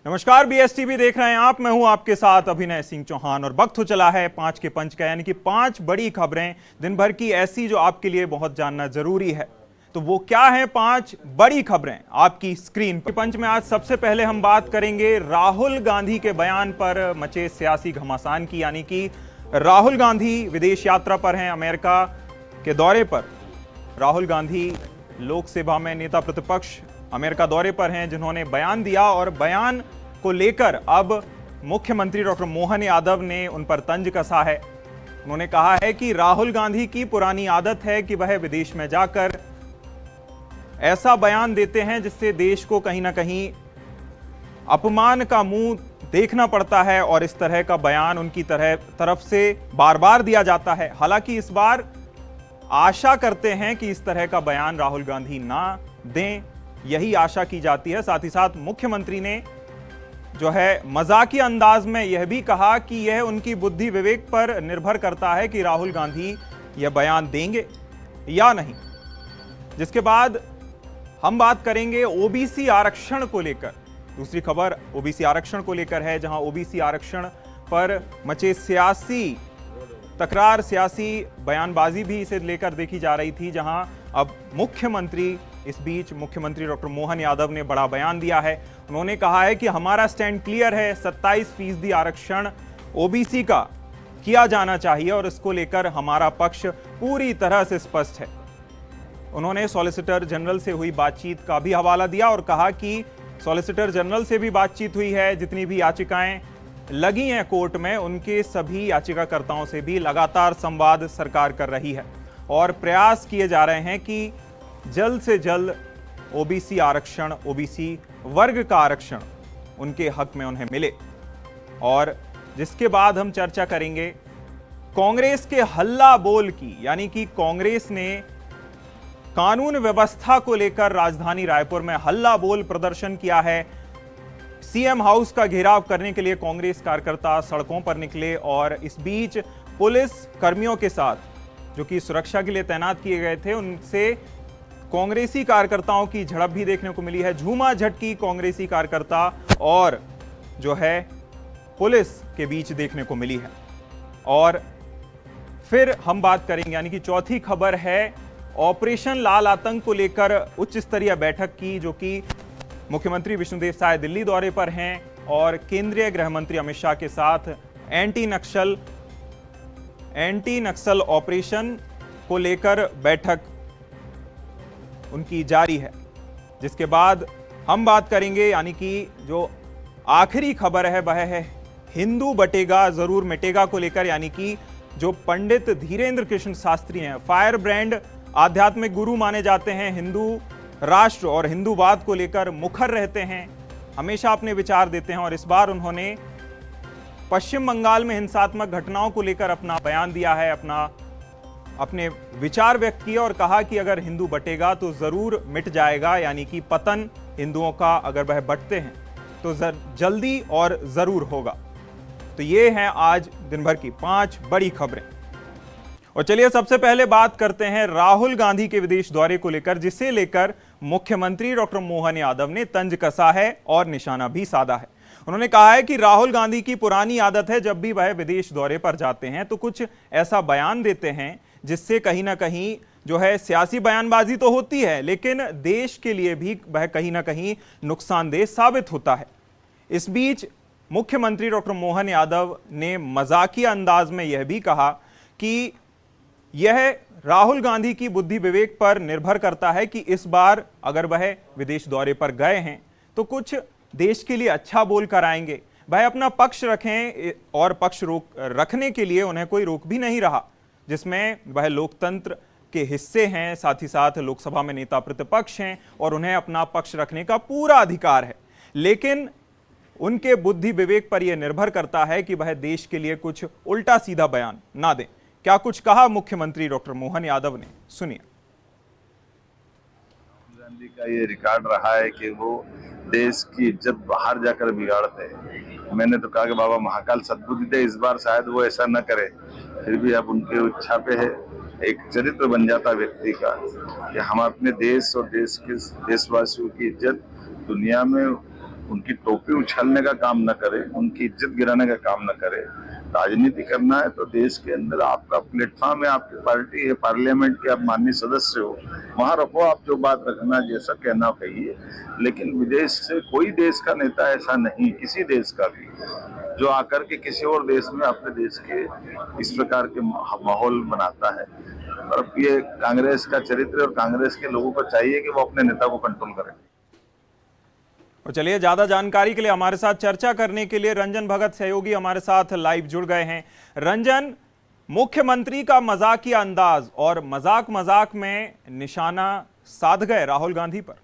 नमस्कार, बीएसटीवी देख रहे हैं आप। मैं हूं आपके साथ अभिनय सिंह चौहान और वक्त हो चला है 5 के पंच का, यानी कि 5 बड़ी खबरें दिन भर की ऐसी जो आपके लिए बहुत जानना जरूरी है। तो वो क्या है 5 बड़ी खबरें आपकी स्क्रीन पर। पंच में आज सबसे पहले हम बात करेंगे राहुल गांधी के बयान पर मचे सियासी घमासान की, यानी कि राहुल गांधी विदेश यात्रा पर हैं, अमेरिका के दौरे पर। राहुल गांधी लोकसभा में नेता प्रतिपक्ष अमेरिका दौरे पर हैं, जिन्होंने बयान दिया और बयान को लेकर अब मुख्यमंत्री डॉक्टर मोहन यादव ने उन पर तंज कसा है। उन्होंने कहा है कि राहुल गांधी की पुरानी आदत है कि वह विदेश में जाकर ऐसा बयान देते हैं जिससे देश को कहीं ना कहीं अपमान का मुंह देखना पड़ता है, और इस तरह का बयान उनकी तरफ से बार बार दिया जाता है। हालांकि इस बार आशा करते हैं कि इस तरह का बयान राहुल गांधी ना दें, यही आशा की जाती है। साथ ही साथ मुख्यमंत्री ने जो है मजाकिया अंदाज में यह भी कहा कि यह उनकी बुद्धि विवेक पर निर्भर करता है कि राहुल गांधी यह बयान देंगे या नहीं। जिसके बाद हम बात करेंगे ओबीसी आरक्षण को लेकर। दूसरी खबर ओबीसी आरक्षण को लेकर है, जहां ओबीसी आरक्षण पर मचे सियासी तकरार, सियासी बयानबाजी भी इसे लेकर देखी जा रही थी, जहां अब इस बीच मुख्यमंत्री डॉक्टर मोहन यादव ने बड़ा बयान दिया है। उन्होंने कहा है कि हमारा स्टैंड क्लियर है, 27% आरक्षण ओबीसी का किया जाना चाहिए और इसको लेकर हमारा पक्ष पूरी तरह से स्पष्ट है। उन्होंने सॉलिसिटर जनरल से हुई बातचीत का भी हवाला दिया और कहा कि सॉलिसिटर जनरल से भी बातचीत हुई है, जितनी भी याचिकाएं लगी हैं कोर्ट में, उनके सभी याचिकाकर्ताओं से भी लगातार संवाद सरकार कर रही है और प्रयास किए जा रहे हैं कि जल्द से जल्द ओबीसी आरक्षण, ओबीसी वर्ग का आरक्षण उनके हक में उन्हें मिले। और जिसके बाद हम चर्चा करेंगे कांग्रेस के हल्ला बोल की, यानी कि कांग्रेस ने कानून व्यवस्था को लेकर राजधानी रायपुर में हल्ला बोल प्रदर्शन किया है। सीएम हाउस का घेराव करने के लिए कांग्रेस कार्यकर्ता सड़कों पर निकले और इस बीच पुलिस कर्मियों के साथ, जो कि सुरक्षा के लिए तैनात किए गए थे, उनसे कांग्रेसी कार्यकर्ताओं की झड़प भी देखने को मिली है। झूमाझटकी कांग्रेसी कार्यकर्ता और जो है पुलिस के बीच देखने को मिली है। और फिर हम बात करेंगे, यानी कि चौथी खबर है ऑपरेशन लाल आतंक को लेकर उच्च स्तरीय बैठक की, जो कि मुख्यमंत्री विष्णुदेव साय दिल्ली दौरे पर हैं और केंद्रीय गृह मंत्री अमित शाह के साथ एंटी नक्सल ऑपरेशन को लेकर बैठक उनकी जारी है। जिसके बाद हम बात करेंगे, यानी कि जो आखिरी खबर है वह है हिंदू बटेगा जरूर मिटेगा को लेकर, यानी कि जो पंडित धीरेन्द्र कृष्ण शास्त्री हैं, फायर ब्रांड आध्यात्मिक गुरु माने जाते हैं, हिंदू राष्ट्र और हिंदूवाद को लेकर मुखर रहते हैं, हमेशा अपने विचार देते हैं। और इस बार उन्होंने पश्चिम बंगाल में हिंसात्मक घटनाओं को लेकर अपना बयान दिया है, अपने विचार व्यक्त किए और कहा कि अगर हिंदू बटेगा तो जरूर मिट जाएगा, यानी कि पतन हिंदुओं का अगर वह बटते हैं तो जल्दी और जरूर होगा। तो ये हैं आज दिन भर की 5 बड़ी खबरें। और चलिए सबसे पहले बात करते हैं राहुल गांधी के विदेश दौरे को लेकर, जिसे लेकर मुख्यमंत्री डॉक्टर मोहन यादव ने तंज कसा है और निशाना भी साधा है। उन्होंने कहा है कि राहुल गांधी की पुरानी आदत है, जब भी वह विदेश दौरे पर जाते हैं तो कुछ ऐसा बयान देते हैं जिससे कहीं ना कहीं जो है सियासी बयानबाजी तो होती है, लेकिन देश के लिए भी वह कहीं ना कहीं नुकसानदेह साबित होता है। इस बीच मुख्यमंत्री डॉक्टर मोहन यादव ने मजाकिया अंदाज में यह भी कहा कि यह राहुल गांधी की बुद्धि विवेक पर निर्भर करता है कि इस बार अगर वह विदेश दौरे पर गए हैं तो कुछ देश के लिए अच्छा बोल कर आएंगे, वह अपना पक्ष रखें, और पक्ष रखने के लिए उन्हें कोई रोक भी नहीं रहा, जिसमें वह लोकतंत्र के हिस्से हैं, साथ ही साथ लोकसभा में नेता प्रतिपक्ष हैं और उन्हें अपना पक्ष रखने का पूरा अधिकार है। लेकिन उनके बुद्धि विवेक पर यह निर्भर करता है कि वह देश के लिए कुछ उल्टा सीधा बयान ना दें। क्या कुछ कहा मुख्यमंत्री डॉक्टर मोहन यादव ने, सुनिए। गांधी का ये रिकॉर्ड रहा है कि वो देश की इज्जत बाहर जाकर बिगाड़ते हैं। मैंने तो कहा कि बाबा महाकाल सद्बुद्धि दे, इस बार शायद वो ऐसा न करे, फिर भी अब उनके इच्छा पे है। एक चरित्र बन जाता व्यक्ति का कि हम अपने देश और देश के देशवासियों की इज्जत दुनिया में उनकी टोपी उछालने का काम न करे, उनकी इज्जत गिराने का काम न करे। राजनीति करना है तो देश के अंदर आपका प्लेटफॉर्म है, आपकी पार्टी है, पार्लियामेंट के आप माननीय सदस्य हो, वहां रखो, आप जो बात रखना, जैसा कहना कहिए। लेकिन विदेश से कोई देश का नेता ऐसा नहीं, किसी देश का भी, जो आकर के किसी और देश में अपने देश के इस प्रकार के माहौल बनाता है। और ये कांग्रेस का चरित्र और कांग्रेस के लोगों को चाहिए कि वो अपने नेता को कंट्रोल करें। और चलिए, ज्यादा जानकारी के लिए हमारे साथ चर्चा करने के लिए रंजन भगत सहयोगी हमारे साथ लाइव जुड़ गए हैं। रंजन, मुख्यमंत्री का मजाकिया अंदाज और मजाक मजाक में निशाना साध गए राहुल गांधी पर।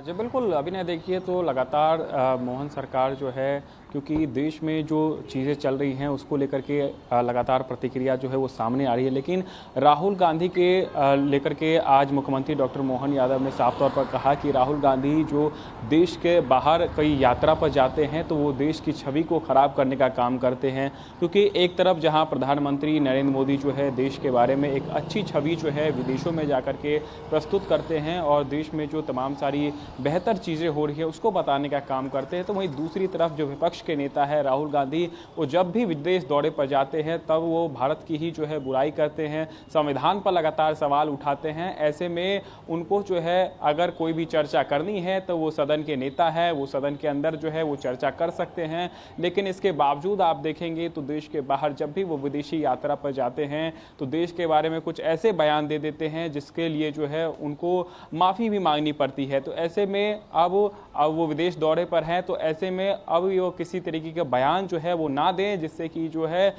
जी बिल्कुल अभिनय, देखिए तो लगातार मोहन सरकार जो है, क्योंकि देश में जो चीज़ें चल रही हैं उसको लेकर के लगातार प्रतिक्रिया जो है वो सामने आ रही है, लेकिन राहुल गांधी के लेकर के आज मुख्यमंत्री डॉक्टर मोहन यादव ने साफ तौर पर कहा कि राहुल गांधी जो देश के बाहर कई यात्रा पर जाते हैं तो वो देश की छवि को ख़राब करने का काम करते हैं। क्योंकि एक तरफ जहां प्रधानमंत्री नरेंद्र मोदी जो है देश के बारे में एक अच्छी छवि जो है विदेशों में जाकर के प्रस्तुत करते हैं और देश में जो तमाम सारी बेहतर चीज़ें हो रही है उसको बताने का काम करते हैं, तो वहीं दूसरी तरफ जो विपक्ष के नेता है राहुल गांधी, वो जब भी विदेश दौरे पर जाते हैं तब वो भारत की ही जो है बुराई करते हैं, संविधान पर लगातार सवाल उठाते हैं। ऐसे में उनको जो है अगर कोई भी चर्चा करनी है तो वो सदन के नेता है, वो सदन के अंदर जो है वो चर्चा कर सकते हैं, लेकिन इसके बावजूद आप देखेंगे तो देश के बाहर जब भी वो विदेशी यात्रा पर जाते हैं तो देश के बारे में कुछ ऐसे बयान दे देते हैं जिसके लिए जो है उनको माफ़ी भी मांगनी पड़ती है। तो ऐसे में अब वो विदेश दौरे पर हैं, तो ऐसे में अब वो किसी तरीके के बयान जो है वो ना दें जिससे कि जो है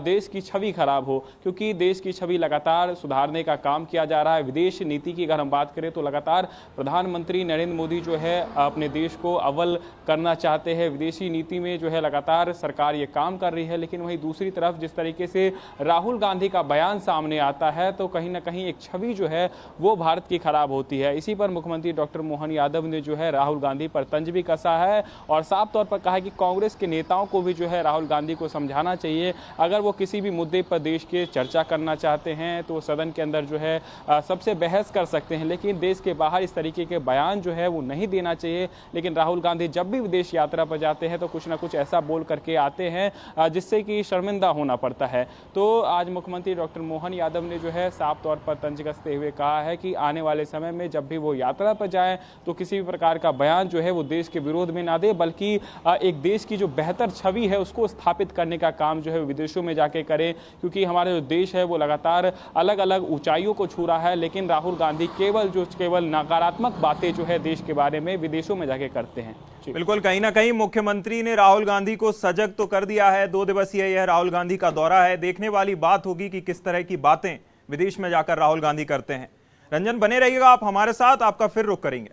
देश की छवि खराब हो, क्योंकि देश की छवि लगातार सुधारने का काम किया जा रहा है। विदेश नीति की अगर हम बात करें तो लगातार प्रधानमंत्री नरेंद्र मोदी जो है अपने देश को अव्वल करना चाहते हैं, विदेशी नीति में जो है लगातार सरकार ये काम कर रही है। लेकिन वहीं दूसरी तरफ जिस तरीके से राहुल गांधी का बयान सामने आता है तो कहीं ना कहीं एक छवि जो है वो भारत की खराब होती है। इसी पर मुख्यमंत्री डॉक्टर मोहन यादव ने जो है राहुल गांधी पर तंज भी कसा है और साफ तौर पर कहा है कि कांग्रेस के नेताओं को भी जो है राहुल गांधी को समझाना चाहिए, अगर वो किसी भी मुद्दे पर देश के चर्चा करना चाहते हैं तो सदन के अंदर जो है सबसे बहस कर सकते हैं, लेकिन देश के बाहर इस तरीके के बयान जो है वो नहीं देना चाहिए। लेकिन राहुल गांधी जब भी विदेश यात्रा पर जाते हैं तो कुछ ना कुछ ऐसा बोल करके आते हैं जिससे कि शर्मिंदा होना पड़ता है। तो आज मुख्यमंत्री डॉक्टर मोहन यादव ने जो है साफ तौर पर तंज कसते हुए कहा है कि आने वाले समय में जब भी वो यात्रा पर जाएं तो किसी भी प्रकार का बयान जो है वो देश के विरोध में ना दे, बल्कि एक देश की जो बेहतर छवि है उसको स्थापित करने का काम जो है विदेशों में जाके करें। क्योंकि हमारा जो देश है वो लगातार अलग अलग ऊंचाइयों को छू रहा है, लेकिन राहुल गांधी केवल नकारात्मक बातें जो है देश के बारे में विदेशों में जाके करते हैं। बिल्कुल, कहीं ना कहीं मुख्यमंत्री ने राहुल गांधी को सजग तो कर दिया है। 2 दिवसीय यह राहुल गांधी का दौरा है, देखने वाली बात होगी कि किस तरह की बातें विदेश में जाकर राहुल गांधी करते हैं। रंजन, बने रहिएगा आप हमारे साथ, आपका फिर रुख करेंगे।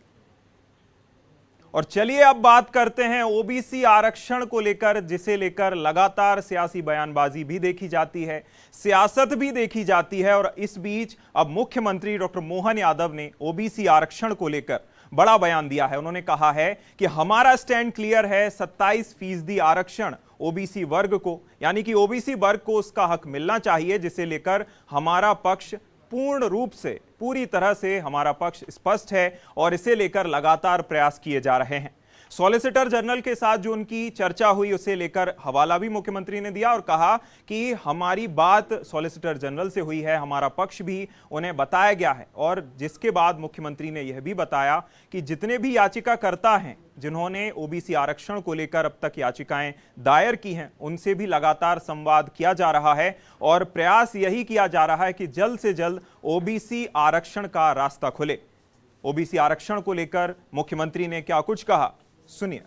और चलिए अब बात करते हैं ओबीसी आरक्षण को लेकर, जिसे लेकर लगातार सियासी बयानबाजी भी देखी जाती है, सियासत भी देखी जाती है। और इस बीच अब मुख्यमंत्री डॉक्टर मोहन यादव ने ओबीसी आरक्षण को लेकर बड़ा बयान दिया है। उन्होंने कहा है कि हमारा स्टैंड क्लियर है, 27% आरक्षण ओबीसी वर्ग को, यानी कि ओबीसी वर्ग को उसका हक मिलना चाहिए, जिसे लेकर हमारा पक्ष पूर्ण रूप से, पूरी तरह से हमारा पक्ष स्पष्ट है और इसे लेकर लगातार प्रयास किए जा रहे हैं। सॉलिसिटर जनरल के साथ जो उनकी चर्चा हुई उसे लेकर हवाला भी मुख्यमंत्री ने दिया और कहा कि हमारी बात सॉलिसिटर जनरल से हुई है, हमारा पक्ष भी उन्हें बताया गया है। और जिसके बाद मुख्यमंत्री ने यह भी बताया कि जितने भी याचिकाकर्ता हैं जिन्होंने ओबीसी आरक्षण को लेकर अब तक याचिकाएं दायर की हैं, उनसे भी लगातार संवाद किया जा रहा है और प्रयास यही किया जा रहा है कि जल्द से जल्द ओबीसी आरक्षण का रास्ता खुले। ओबीसी आरक्षण को लेकर मुख्यमंत्री ने क्या कुछ कहा, सुनिए।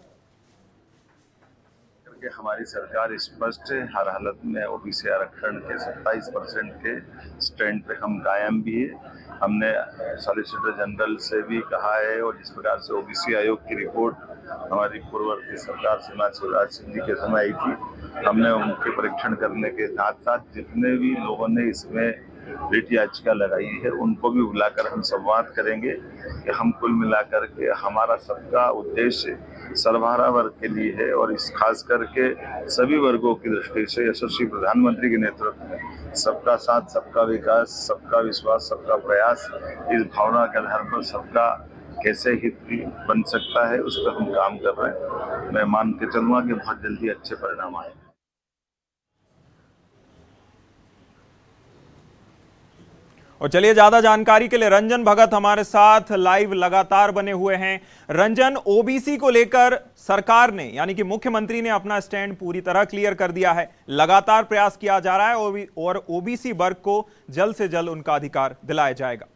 हमारी सरकार स्पष्ट है, हर हालत में ओबीसी आरक्षण के 27% के स्टैंड पे हम कायम भी है। हमने सॉलिसिटर जनरल से भी कहा है और जिस प्रकार से ओबीसी आयोग की रिपोर्ट हमारी पूर्ववर्ती सरकार शिवराज सिंह जी के समय आई थी, हमने उनके परीक्षण करने के साथ साथ जितने भी लोगों ने इसमें रिट याचिका लगाई है उनको भी बुलाकर हम संवाद करेंगे कि हम कुल मिलाकर के हमारा सबका उद्देश्य सर्वहारा वर्ग के लिए है और इस खास करके सभी वर्गों की दृष्टि से यशस्वी प्रधानमंत्री के नेतृत्व में सबका साथ, सबका विकास, सबका विश्वास, सबका प्रयास, इस भावना के आधार पर सबका कैसे हित बन सकता है, उस पर हम काम कर रहे हैं। मैं मान के चलूंगा कि बहुत जल्दी अच्छे परिणाम आए। और चलिए ज्यादा जानकारी के लिए रंजन भगत हमारे साथ लाइव लगातार बने हुए हैं। रंजन, ओबीसी को लेकर सरकार ने यानी कि मुख्यमंत्री ने अपना स्टैंड पूरी तरह क्लियर कर दिया है। लगातार प्रयास किया जा रहा है और ओबीसी वर्ग को जल्द से जल्द उनका अधिकार दिलाया जाएगा।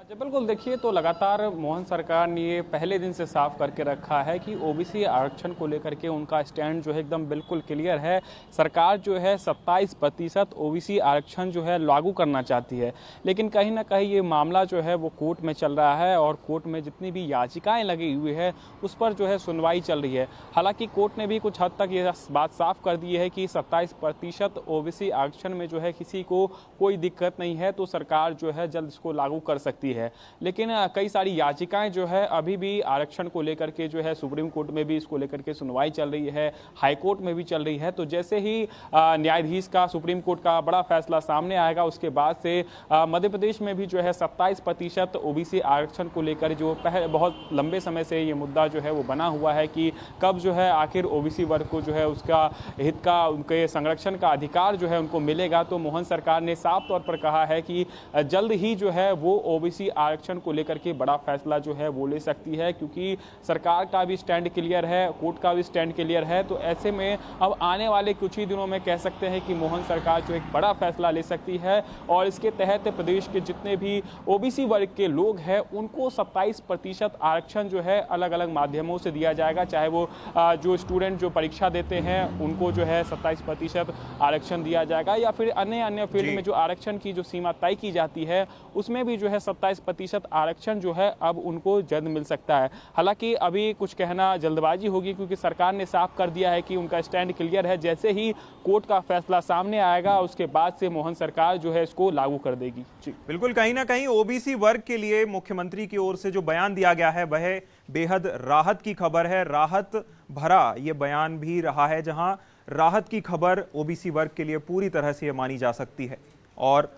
जी बिल्कुल, देखिए तो लगातार मोहन सरकार ने ये पहले दिन से साफ करके रखा है कि ओबीसी आरक्षण को लेकर के उनका स्टैंड जो है एकदम बिल्कुल क्लियर है। सरकार जो है 27% ओबीसी आरक्षण जो है लागू करना चाहती है, लेकिन कहीं ना कहीं ये मामला जो है वो कोर्ट में चल रहा है और कोर्ट में जितनी भी याचिकाएं लगी हुई है उस पर जो है सुनवाई चल रही है। हालांकि कोर्ट ने भी कुछ हद तक ये बात साफ कर दी है कि 27% ओबीसी आरक्षण में जो है किसी को कोई दिक्कत नहीं है, तो सरकार जो है जल्द इसको लागू कर सकती है। लेकिन कई सारी याचिकाएं जो है अभी भी आरक्षण को लेकर के जो है सुप्रीम कोर्ट में भी इसको लेकर के सुनवाई चल रही है, हाई कोर्ट में भी चल रही है। तो जैसे ही न्यायाधीश का सुप्रीम कोर्ट का बड़ा फैसला सामने आएगा उसके बाद से मध्य प्रदेश में भी जो है 27% ओबीसी आरक्षण को लेकर जो बहुत लंबे समय से ये मुद्दा जो है वो बना हुआ है कि कब जो है आखिर ओबीसी वर्ग को जो है उसका हित का, उनके संरक्षण का अधिकार जो है उनको मिलेगा। तो मोहन सरकार ने साफ तौर पर कहा है कि जल्द ही जो है वो ओबीसी आरक्षण को लेकर के बड़ा फैसला जो है वो ले सकती है, क्योंकि सरकार का भी स्टैंड क्लियर है, कोर्ट का भी स्टैंड क्लियर है। तो ऐसे में अब आने वाले कुछ ही दिनों में कह सकते हैं कि मोहन सरकार जो एक बड़ा फैसला ले सकती है और इसके तहत प्रदेश के जितने भी ओबीसी वर्ग के लोग हैं उनको 27% आरक्षण जो है अलग अलग माध्यमों से दिया जाएगा। चाहे वो जो स्टूडेंट जो परीक्षा देते हैं उनको जो है 27% आरक्षण दिया जाएगा, या फिर अन्य फील्ड में जो आरक्षण की जो सीमा तय की जाती है उसमें भी जो है 27% आरक्षण जो है अब उनको जल्द मिल सकता है। हालांकि अभी कुछ कहना जल्दबाजी होगी, क्योंकि सरकार ने साफ कर दिया है कि उनका स्टैंड क्लियर है। जैसे ही कोर्ट का फैसला सामने आएगा उसके बाद से मोहन सरकार जो है इसको लागू कर देगी। जी बिल्कुल, कहीं ना कहीं ओबीसी वर्ग के लिए मुख्यमंत्री की ओर से जो बयान दिया गया है वह बेहद राहत की खबर है। राहत भरा ये बयान भी रहा है, जहां राहत की खबर ओबीसी वर्ग के लिए पूरी तरह से मानी जा सकती है। और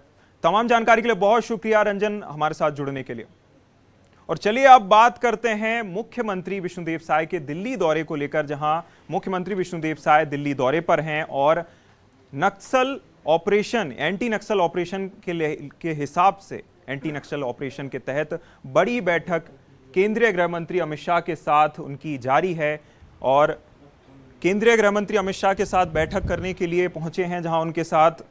तमाम जानकारी के लिए बहुत शुक्रिया रंजन, हमारे साथ जुड़ने के लिए। और चलिए अब बात करते हैं मुख्यमंत्री विष्णुदेव साय के दिल्ली दौरे को लेकर, जहां मुख्यमंत्री विष्णुदेव साय दिल्ली दौरे पर हैं और नक्सल ऑपरेशन, एंटी नक्सल ऑपरेशन के हिसाब से एंटी नक्सल ऑपरेशन के तहत बड़ी बैठक केंद्रीय गृह मंत्री अमित शाह के साथ उनकी जारी है। और केंद्रीय गृह मंत्री अमित शाह के साथ बैठक करने के लिए पहुंचे हैं, जहां उनके साथ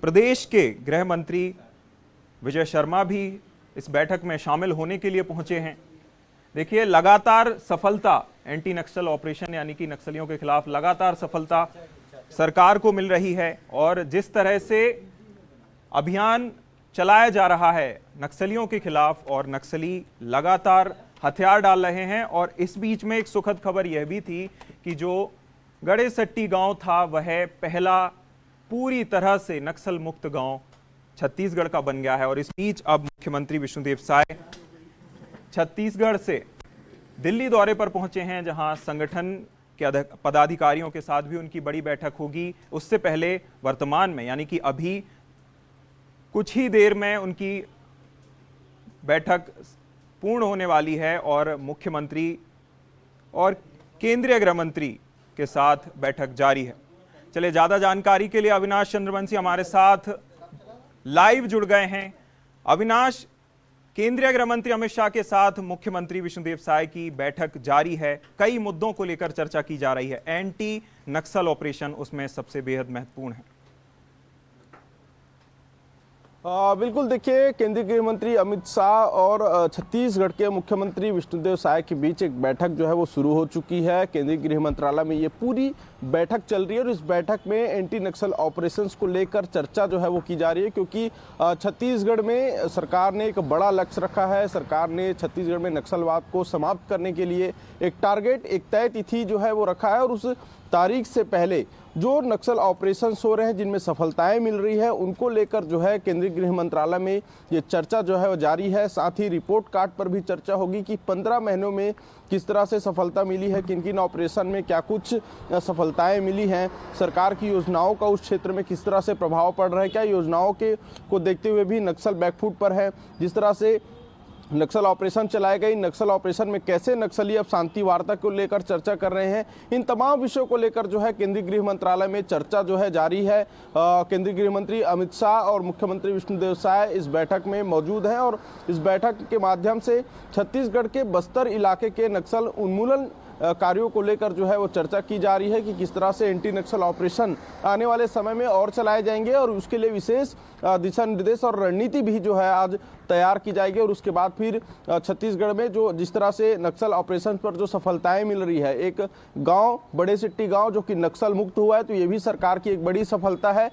प्रदेश के गृह मंत्री विजय शर्मा भी इस बैठक में शामिल होने के लिए पहुंचे हैं। देखिए, लगातार सफलता एंटी नक्सल ऑपरेशन यानी कि नक्सलियों के खिलाफ लगातार सफलता सरकार को मिल रही है, और जिस तरह से अभियान चलाया जा रहा है नक्सलियों के खिलाफ और नक्सली लगातार हथियार डाल रहे हैं। और इस बीच में एक सुखद खबर यह भी थी कि जो गड़ेसट्टी गांव था वह पहला पूरी तरह से नक्सल मुक्त गांव छत्तीसगढ़ का बन गया है। और इस बीच अब मुख्यमंत्री विष्णुदेव साय छत्तीसगढ़ से दिल्ली दौरे पर पहुंचे हैं, जहां संगठन के पदाधिकारियों के साथ भी उनकी बड़ी बैठक होगी। उससे पहले वर्तमान में यानी कि अभी कुछ ही देर में उनकी बैठक पूर्ण होने वाली है और मुख्यमंत्री और केंद्रीय गृह मंत्री के साथ बैठक जारी है। चलिए, ज्यादा जानकारी के लिए अविनाश चंद्रवंशी हमारे साथ लाइव जुड़ गए हैं। अविनाश, केंद्रीय गृह मंत्री अमित शाह के साथ मुख्यमंत्री विष्णुदेव साय की बैठक जारी है, कई मुद्दों को लेकर चर्चा की जा रही है, एंटी नक्सल ऑपरेशन उसमें सबसे बेहद महत्वपूर्ण है। बिल्कुल, देखिए केंद्रीय गृह मंत्री अमित शाह और छत्तीसगढ़ के मुख्यमंत्री विष्णुदेव साय के बीच एक बैठक जो है वो शुरू हो चुकी है। केंद्रीय गृह मंत्रालय में ये पूरी बैठक चल रही है और इस बैठक में एंटी नक्सल ऑपरेशंस को लेकर चर्चा जो है वो की जा रही है, क्योंकि छत्तीसगढ़ में सरकार ने एक बड़ा लक्ष्य रखा है। सरकार ने छत्तीसगढ़ में नक्सलवाद को समाप्त करने के लिए एक टारगेट, एक तय तिथि जो है वो रखा है और उस तारीख से पहले जो नक्सल ऑपरेशन हो रहे हैं जिनमें सफलताएं मिल रही है उनको लेकर जो है केंद्रीय गृह मंत्रालय में ये चर्चा जो है वो जारी है। साथ ही रिपोर्ट कार्ड पर भी चर्चा होगी कि 15 महीनों में किस तरह से सफलता मिली है, किन किन ऑपरेशन में क्या कुछ सफलताएं मिली हैं, सरकार की योजनाओं का उस क्षेत्र में किस तरह से प्रभाव पड़ रहा है, क्या योजनाओं को देखते हुए भी नक्सल बैकफुट पर है। जिस तरह से नक्सल ऑपरेशन चलाए गए, नक्सल ऑपरेशन में कैसे नक्सली अब शांति वार्ता को लेकर चर्चा कर रहे हैं, इन तमाम विषयों को लेकर जो है केंद्रीय गृह मंत्रालय में चर्चा जो है जारी है। केंद्रीय गृह मंत्री अमित शाह और मुख्यमंत्री विष्णुदेव साय इस बैठक में मौजूद हैं और इस बैठक के माध्यम से छत्तीसगढ़ के बस्तर इलाके के नक्सल उन्मूलन कार्यों को लेकर जो है वो चर्चा की जा रही है कि किस तरह से एंटी नक्सल ऑपरेशन आने वाले समय में और चलाए जाएंगे और उसके लिए विशेष दिशा निर्देश और रणनीति भी जो है आज तैयार की जाएगी। और उसके बाद फिर छत्तीसगढ़ में जो जिस तरह से नक्सल ऑपरेशन पर जो सफलताएं मिल रही है, एक गांव बड़े सिट्टी गांव जो कि नक्सल मुक्त हुआ है, तो ये भी सरकार की एक बड़ी सफलता है।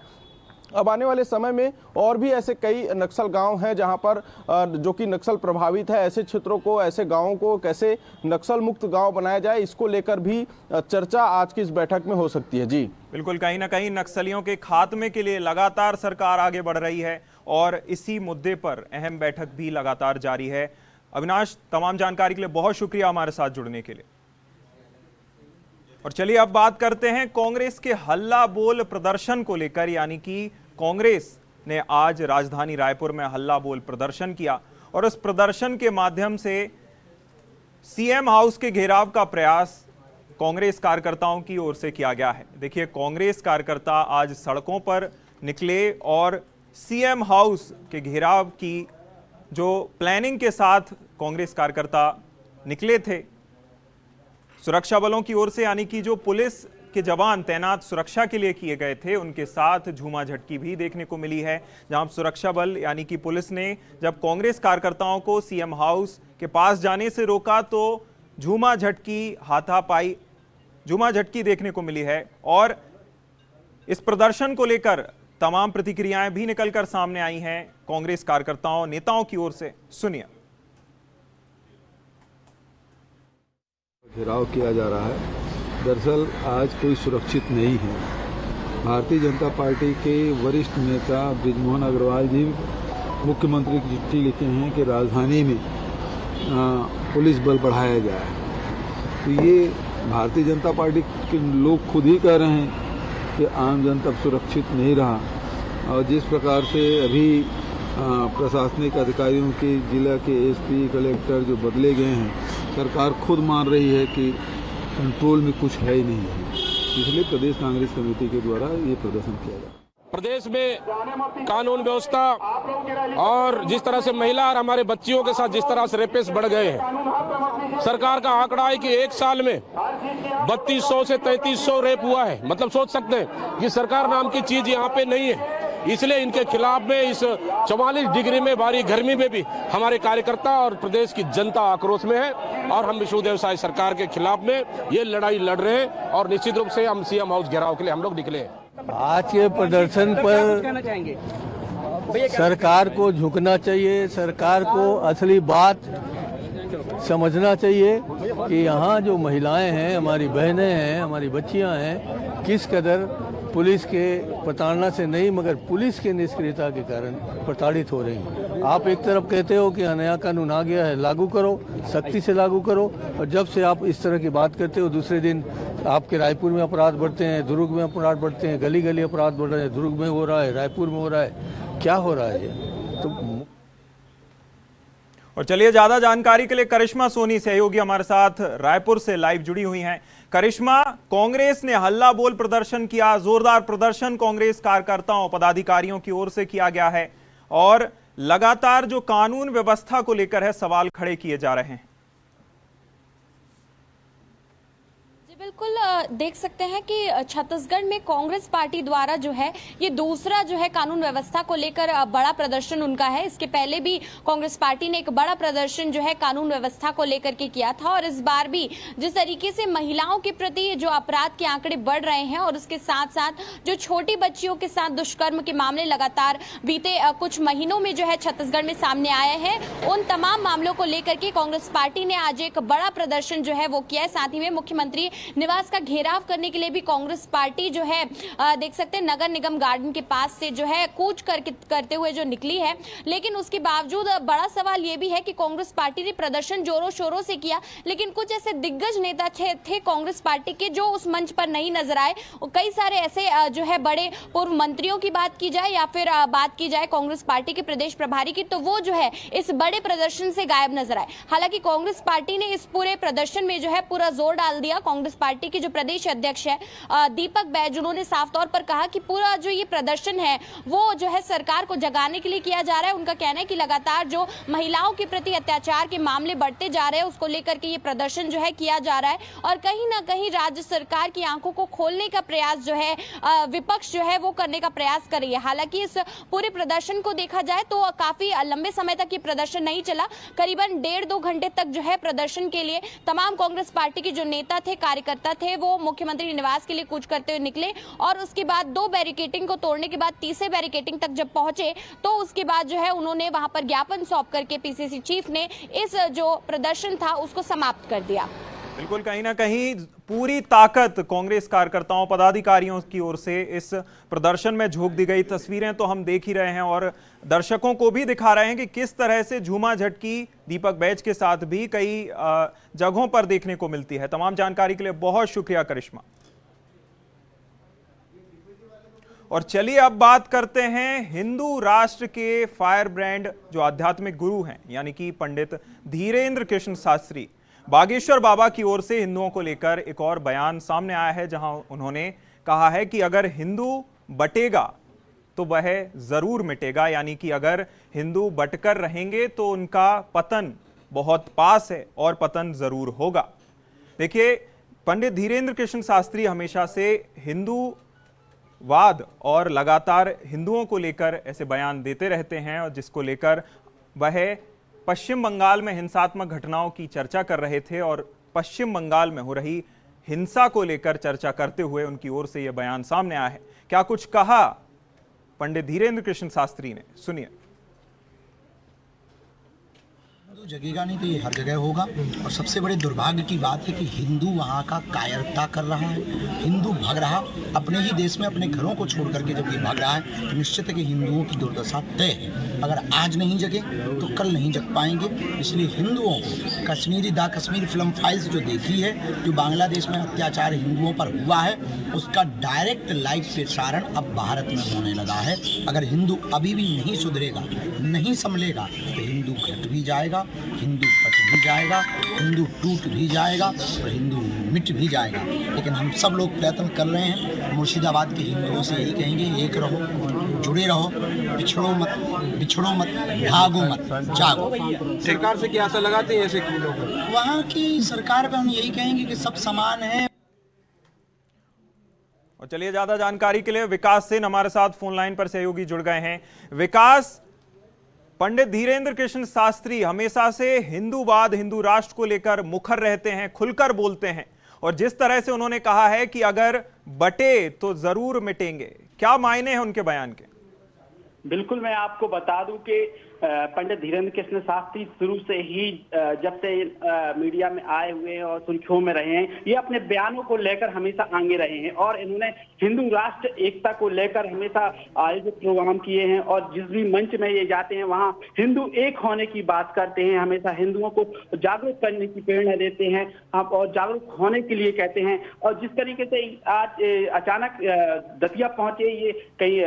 अब आने वाले समय में और भी ऐसे कई नक्सल गांव हैं जहां पर जो कि नक्सल प्रभावित है, ऐसे क्षेत्रों को, ऐसे गांवों को कैसे नक्सल मुक्त गांव बनाया जाए, इसको लेकर भी चर्चा आज की इस बैठक में हो सकती है। जी बिल्कुल, कहीं ना कहीं नक्सलियों के खात्मे के लिए लगातार सरकार आगे बढ़ रही है और इसी मुद्दे पर अहम बैठक भी लगातार जारी है। अविनाश, तमाम जानकारी के लिए बहुत शुक्रिया हमारे साथ जुड़ने के लिए। और चलिए अब बात करते हैं कांग्रेस के हल्ला बोल प्रदर्शन को लेकर, यानी कि कांग्रेस ने आज राजधानी रायपुर में हल्ला बोल प्रदर्शन किया और उस प्रदर्शन के माध्यम से सीएम हाउस के घेराव का प्रयास कांग्रेस कार्यकर्ताओं की ओर से किया गया है। देखिए, कांग्रेस कार्यकर्ता आज सड़कों पर निकले और सीएम हाउस के घेराव की जो प्लानिंग के साथ कांग्रेस कार्यकर्ता निकले थे, सुरक्षा बलों की ओर से, यानी कि जो पुलिस के जवान तैनात सुरक्षा के लिए किए गए थे, उनके साथ झूमा झटकी भी देखने को मिली है। जहां सुरक्षा बल यानी कि पुलिस ने जब कांग्रेस कार्यकर्ताओं को सीएम हाउस के पास जाने से रोका तो झूमा झटकी, हाथापाई, झूमा झटकी देखने को मिली है। और इस प्रदर्शन को लेकर तमाम प्रतिक्रियाएं भी निकलकर सामने आई हैं कांग्रेस कार्यकर्ताओं, नेताओं की ओर से। सुनिए। घेराव किया जा रहा है, दरअसल आज कोई सुरक्षित नहीं है। भारतीय जनता पार्टी के वरिष्ठ नेता बृजमोहन अग्रवाल जी मुख्यमंत्री की चिट्ठी लिखे हैं कि राजधानी में पुलिस बल बढ़ाया जाए। तो ये भारतीय जनता पार्टी के लोग खुद ही कह रहे हैं कि आम जनता सुरक्षित नहीं रहा। और जिस प्रकार से अभी प्रशासनिक अधिकारियों के, जिला के एसपी, कलेक्टर जो बदले गए हैं, सरकार खुद मान रही है कि कंट्रोल में कुछ है ही नहीं है। इसलिए प्रदेश कांग्रेस कमेटी के द्वारा ये प्रदर्शन किया गया। प्रदेश में कानून व्यवस्था और जिस तरह से महिला और हमारे बच्चियों के साथ जिस तरह से रेपेस बढ़ गए हैं, सरकार का आंकड़ा है कि एक साल में 3200 से 3300 रेप हुआ है। मतलब सोच सकते हैं कि सरकार नाम की चीज यहाँ पे नहीं है। इसलिए इनके खिलाफ में इस 44 डिग्री में भारी गर्मी में भी हमारे कार्यकर्ता और प्रदेश की जनता आक्रोश में है और हम विष्णुदेव साय सरकार के खिलाफ में ये लड़ाई लड़ रहे हैं और निश्चित रूप से हम सीएम हाउस घेराव के लिए हम लोग निकले हैं। आज के प्रदर्शन पर सरकार को झुकना चाहिए, सरकार को असली बात समझना चाहिए कि यहाँ जो महिलाएं हैं, हमारी बहनें हैं, हमारी बच्चियाँ हैं, किस कदर पुलिस के प्रताड़ना से नहीं मगर पुलिस के निष्क्रियता के कारण प्रताड़ित हो रही हैं। आप एक तरफ कहते हो कि नया कानून आ गया है, लागू करो, सख्ती से लागू करो, और जब से आप इस तरह की बात करते हो दूसरे दिन आपके रायपुर में अपराध बढ़ते हैं, दुर्ग में अपराध बढ़ते हैं, गली गली अपराध बढ़ रहे हैं, दुर्ग में हो रहा है, रायपुर में हो रहा है। क्या हो रहा है ये? तो और चलिए, ज्यादा जानकारी के लिए करिश्मा सोनी सहयोगी हमारे साथ रायपुर से लाइव जुड़ी हुई हैं। करिश्मा, कांग्रेस ने हल्ला बोल प्रदर्शन किया, जोरदार प्रदर्शन कांग्रेस कार्यकर्ताओं, पदाधिकारियों की ओर से किया गया है और लगातार जो कानून व्यवस्था को लेकर है सवाल खड़े किए जा रहे हैं। बिल्कुल देख सकते हैं कि छत्तीसगढ़ में कांग्रेस पार्टी द्वारा जो है ये दूसरा जो है कानून व्यवस्था को लेकर बड़ा प्रदर्शन उनका है। इसके पहले भी कांग्रेस पार्टी ने एक बड़ा प्रदर्शन जो है कानून व्यवस्था को लेकर के किया था और इस बार भी जिस तरीके से महिलाओं के प्रति जो अपराध के आंकड़े बढ़ रहे हैं और उसके साथ साथ जो छोटी बच्चियों के साथ दुष्कर्म के मामले लगातार बीते कुछ महीनों में जो है छत्तीसगढ़ में सामने आए हैं, उन तमाम मामलों को लेकर के कांग्रेस पार्टी ने आज एक बड़ा प्रदर्शन जो है वो किया है। साथ ही में मुख्यमंत्री निवास का घेराव करने के लिए भी कांग्रेस पार्टी जो है देख सकते हैं नगर निगम गार्डन के पास से जो है कूच करते हुए जो निकली है। लेकिन उसके बावजूद बड़ा सवाल ये भी है कि कांग्रेस पार्टी ने प्रदर्शन जोरों शोरों से किया, लेकिन कुछ ऐसे दिग्गज नेता थे कांग्रेस पार्टी के जो उस मंच पर नहीं नजर आए। और कई सारे ऐसे जो है बड़े पूर्व मंत्रियों की बात की जाए या फिर बात की जाए कांग्रेस पार्टी के प्रदेश प्रभारी की, तो वो जो है इस बड़े प्रदर्शन से गायब नजर आए। हालांकि कांग्रेस पार्टी ने इस पूरे प्रदर्शन में जो है पूरा जोर डाल दिया। कांग्रेस पार्टी के जो प्रदेश अध्यक्ष है दीपक बैज, उन्होंने साफ तौर पर कहा कि पूरा जो ये प्रदर्शन है वो जो है सरकार को जगाने के लिए किया जा रहा है। उनका कहना है कि लगातार जो महिलाओं के प्रति अत्याचार के मामले बढ़ते जा रहे हैं उसको लेकर के ये प्रदर्शन जो है किया जा रहा है और कहीं ना कहीं राज्य सरकार की आंखों को खोलने का प्रयास जो है विपक्ष जो है वो करने का प्रयास कर रही है। हालांकि इस पूरे प्रदर्शन को देखा जाए तो काफी लंबे समय तक ये प्रदर्शन नहीं चला। करीबन 1.5-2 घंटे तक जो है प्रदर्शन के लिए तमाम कांग्रेस पार्टी के जो नेता थे, कार्यकर्ता थे, वो मुख्यमंत्री निवास के लिए कूच करते हुए निकले और उसके बाद 2 बैरिकेडिंग को तोड़ने के बाद तीसरे बैरिकेडिंग तक जब पहुंचे तो उसके बाद जो है उन्होंने वहां पर ज्ञापन सौंप करके पीसीसी चीफ ने इस जो प्रदर्शन था उसको समाप्त कर दिया। बिल्कुल, कहीं ना कहीं पूरी ताकत कांग्रेस कार्यकर्ताओं पदाधिकारियों की ओर से इस प्रदर्शन में झोंक दी गई। तस्वीरें तो हम देख ही रहे हैं और दर्शकों को भी दिखा रहे हैं कि किस तरह से झूमा झटकी दीपक बैज के साथ भी कई जगहों पर देखने को मिलती है। तमाम जानकारी के लिए बहुत शुक्रिया करिश्मा। और चलिए अब बात करते हैं हिंदू राष्ट्र के फायर ब्रांड जो आध्यात्मिक गुरु हैं यानी कि पंडित धीरेन्द्र कृष्ण शास्त्री। बागेश्वर बाबा की ओर से हिंदुओं को लेकर एक और बयान सामने आया है जहां उन्होंने कहा है कि अगर हिंदू बटेगा तो वह जरूर मिटेगा, यानी कि अगर हिंदू बटकर रहेंगे तो उनका पतन बहुत पास है और पतन जरूर होगा। देखिए, पंडित धीरेन्द्र कृष्ण शास्त्री हमेशा से हिंदूवाद और लगातार हिंदुओं को लेकर ऐसे बयान देते रहते हैं और जिसको लेकर वह पश्चिम बंगाल में हिंसात्मक घटनाओं की चर्चा कर रहे थे और पश्चिम बंगाल में हो रही हिंसा को लेकर चर्चा करते हुए उनकी ओर से यह बयान सामने आया है। क्या कुछ कहा पंडित धीरेन्द्र कृष्ण शास्त्री ने, सुनिए। जगेगा नहीं तो ये हर जगह होगा और सबसे बड़े दुर्भाग्य की बात है कि हिंदू वहाँ का कायरता कर रहा है। हिंदू भाग रहा अपने ही देश में अपने घरों को छोड़ करके जब ये भाग रहा है तो निश्चित है कि हिंदुओं की दुर्दशा तय है। अगर आज नहीं जगे तो कल नहीं जग पाएंगे। इसलिए हिंदुओं को कश्मीरी फिल्म फाइल्स जो देखी है, जो बांग्लादेश में अत्याचार हिंदुओं पर हुआ है, उसका डायरेक्ट लाइव प्रसारण अब भारत में होने लगा है। अगर हिंदू अभी भी नहीं सुधरेगा, नहीं संभलेगा तो हिंदू घट भी जाएगा, हिंदू पट भी जाएगा, हिंदू टूट भी जाएगा और हिंदू मिट भी जाएगा। लेकिन हम सब लोग प्रयत्न कर रहे हैं। मुर्शिदाबाद के हिंदुओं से यही कहेंगे, एक रहो, जुड़े रहो, बिछड़ो मत, भागो मत, जागो। सरकार से क्या आशा लगाते हैं ऐसे लोग? वहाँ की सरकार पे हम यही कहेंगे कि सब समान है। और चलिए, ज्यादा जानकारी के लिए विकास सेन हमारे साथ फोन लाइन पर सहयोगी जुड़ गए हैं। विकास, पंडित धीरेन्द्र कृष्ण शास्त्री हमेशा से हिंदूवाद, हिंदू राष्ट्र को लेकर मुखर रहते हैं, खुलकर बोलते हैं और जिस तरह से उन्होंने कहा है कि अगर बटे तो जरूर मिटेंगे, क्या मायने हैं उनके बयान के? बिल्कुल, मैं आपको बता दूं कि पंडित धीरेन्द्र कृष्ण शास्त्री शुरू से ही जब से मीडिया में आए हुए हैं और सुर्खियों में रहे हैं, ये अपने बयानों को लेकर हमेशा आगे रहे हैं और इन्होंने हिंदू राष्ट्र एकता को लेकर हमेशा आयोजित प्रोग्राम किए हैं और जिस भी मंच में ये जाते हैं वहाँ हिंदू एक होने की बात करते हैं। हमेशा हिंदुओं को जागरूक करने की प्रेरणा देते हैं और जागरूक होने के लिए कहते हैं। और जिस तरीके से आज अचानक दतिया पहुंचे, ये कई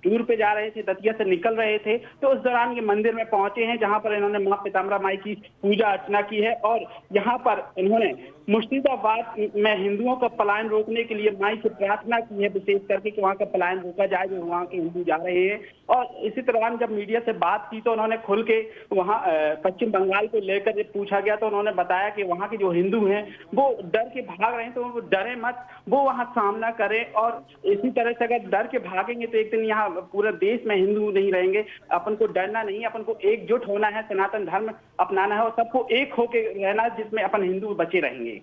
टूर पे जा रहे थे, दतिया से निकल रहे थे, तो उस दौरान ये मंदिर में पहुंचे हैं जहां पर इन्होंने मां पीताम्बरा माई की पूजा अर्चना की है और यहाँ पर इन्होंने मुर्शिदाबाद में हिंदुओं का पलायन रोकने के लिए माई से प्रार्थना की है, विशेष करके कि वहाँ का पलायन रोका जाए जो वहाँ के हिंदू जा रहे हैं। और इसी दौरान जब मीडिया से बात की तो उन्होंने खुल के वहाँ पश्चिम बंगाल को लेकर जब पूछा गया तो उन्होंने बताया कि वहाँ के जो हिंदू हैं वो डर के भाग रहे हैं, तो वो डरे मत, वो वहाँ सामना करें और इसी तरह से अगर डर के भागेंगे तो एक दिन यहाँ पूरे देश में हिंदू नहीं रहेंगे। अपन को डरना नहीं, अपन को एकजुट होना है, सनातन धर्म अपनाना है और सबको एक होके रहना है जिसमें अपन हिंदू बचे रहेंगे।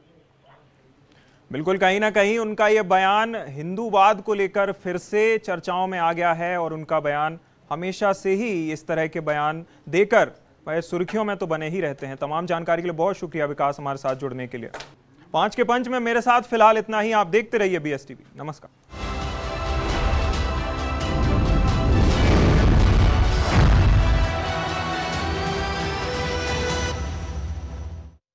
बिल्कुल, कहीं ना कहीं उनका यह बयान हिंदूवाद को लेकर फिर से चर्चाओं में आ गया है और उनका बयान हमेशा से ही इस तरह के बयान देकर वह सुर्खियों में तो बने ही रहते हैं। तमाम जानकारी के लिए बहुत शुक्रिया विकास, हमारे साथ जुड़ने के लिए। 5 के पंच में मेरे साथ फिलहाल इतना ही। आप देखते रहिए BS TV। नमस्कार।